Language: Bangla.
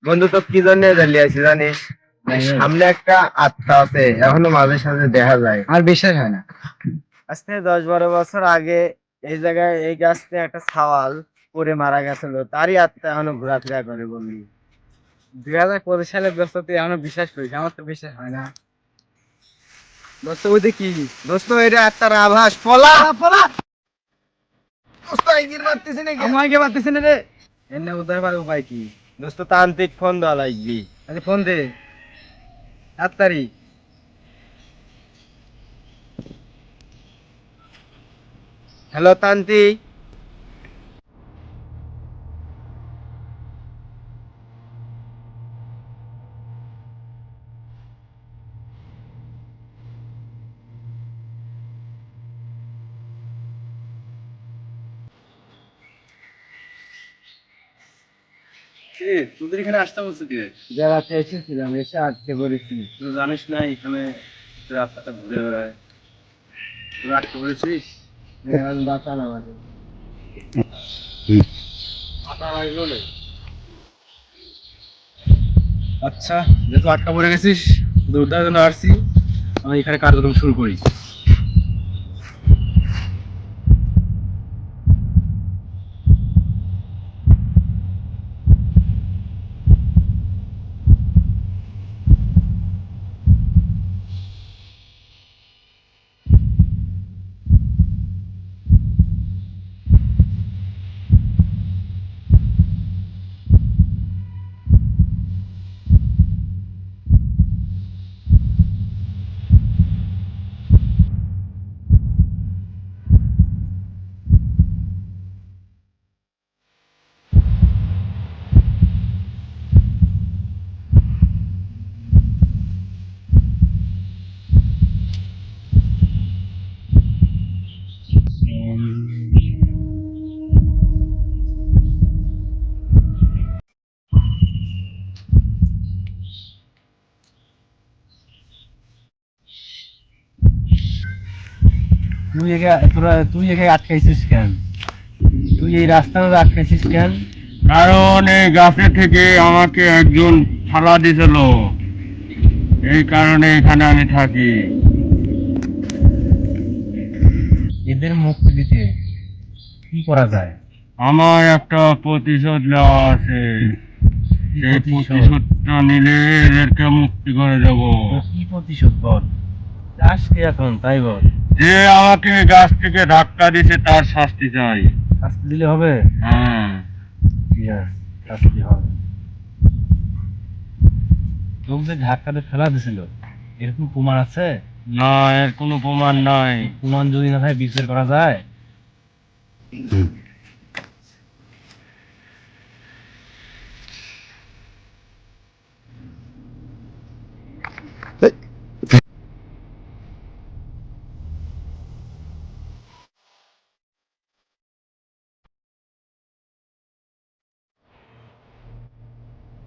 বন্ধু তো কি জন্য দাঁড়িয়ে আছি জানিস? সামনে একটা আত্মা আছে, এখনো মাঝে সাঝে দেখা যায়। আর বিশ্বাস হয় না। আজ থেকে 10-12 বছর আগে এই জায়গায় এই গাছ থেকে একটা ছাওয়াল পড়ে মারা গেছিল, তারই আত্মা এখনো ঘোরাফেরা করে বন্ধু। 2025 সালের দোস্ত তুই এখনো বিশ্বাস করিস? আমার তো বিশ্বাস হয় না। দোস্ত ওই দেখি। দোস্ত এটা আত্মার আভাস, পলা পলা। দোস্ত আইগির মারতেছি নাকি? আমাকে পারতেছি না রে। এনে উদ্ধার পাওয়ার উপায় কি? দোস্ত তান্ত্রিক ফোন দেওয়া লাগবি। আরে ফোন দে তাড়াতাড়ি। হ্যালো তান্ত্রিক। তোদের এখানে আসতে বলছে কি? বেড়াতে এসেছিলাম, এসে আটকে পড়েছি। তুই জানিস না এখানে রাস্তাটা ঘুরে বেড়ায়? তুই আটকে পড়েছিস? বাঁচান আমাদের। আচ্ছা, যেহেতু আটকা পড়ে গেছিস, তোদের উদ্ধারের জন্য আসছি। আমি এখানে কার্যক্রম শুরু করি। তুই এখানে আটকাইছিস কেন? তুই এই রাস্তার মধ্যে আটকাইছিস কেন? কারণ এই গাছে থেকে আমাকে একজন ফালা দিছিল, এই কারণে এখানে আমি থাকি। এদের মুক্তি দিতে কি করা যায়? আমার একটা প্রতিশোধ নেওয়া আছে, সেই প্রতিশোধটা নিলে এদেরকে মুক্তি করে দেব। কি প্রতিশোধ বল? চাস কি এখন তাই বল। যে আমাকে গাছ থেকে ধাক্কা দিছে তার শাস্তি চাই। শাস্তি দিলে হবে? হ্যাঁ। ঠিক আছে, শাস্তি হবে। তোকে যে ধাক্কাতে ফেলা দিছিল, এরকম প্রমাণ আছে? না, এর কোনো প্রমাণ নাই। প্রমাণ যদি না থাকে বিচার করা যায়?